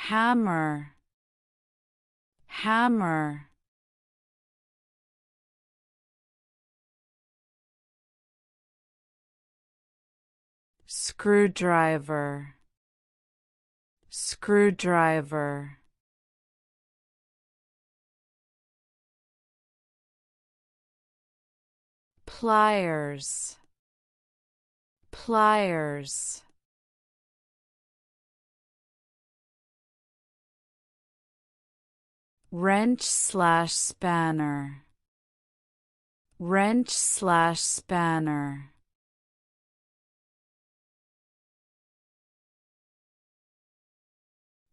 hammer, hammer. Screwdriver, screwdriver. Pliers, pliers. Wrench/spanner, wrench/spanner.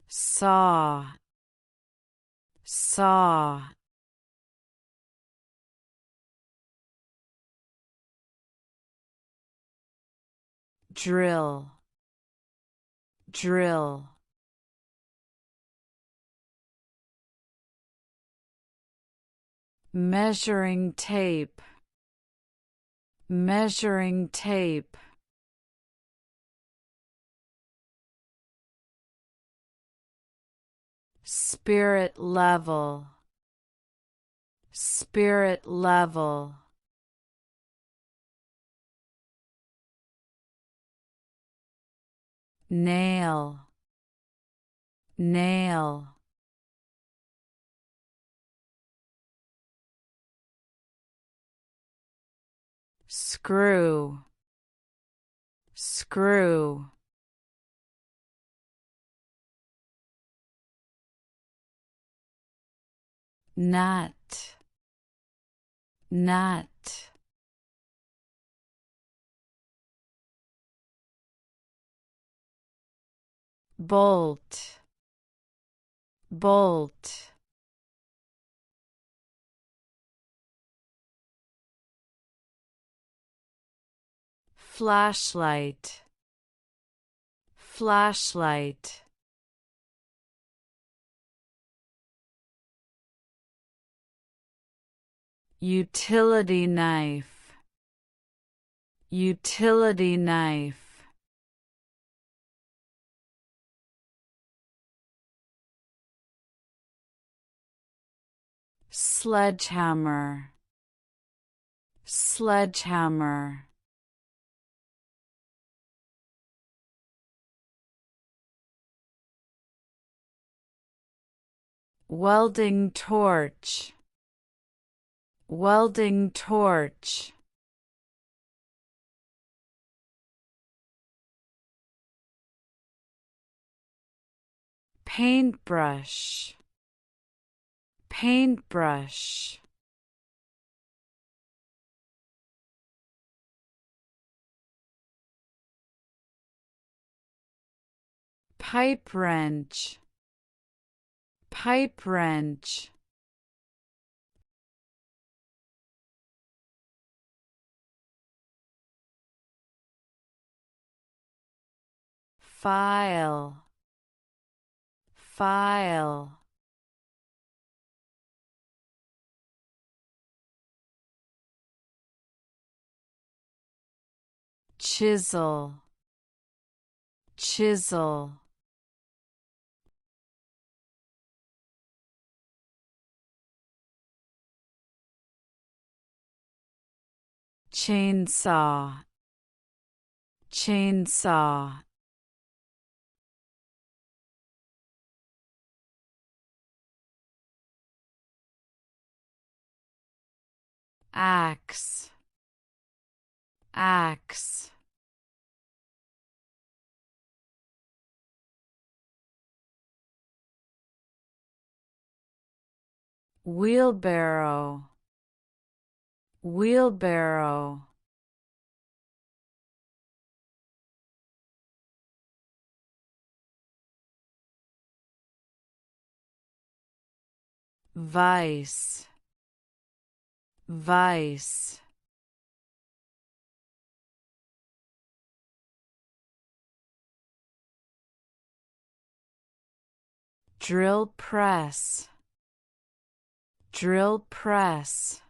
Saw, saw. Drill, drill. Measuring tape, measuring tape. Spirit level, spirit level. Nail, nail. Screw, screw. Nut, nut. Bolt, bolt. Flashlight, flashlight. Utility knife, utility knife. Sledgehammer, sledgehammer. Welding torch, welding torch. Paintbrush, paintbrush. Pipe wrench, pipe wrench. File, file. Chisel, chisel. Chainsaw, chainsaw. Axe, axe. Wheelbarrow, wheelbarrow. Vice, vice. Drill press, drill press.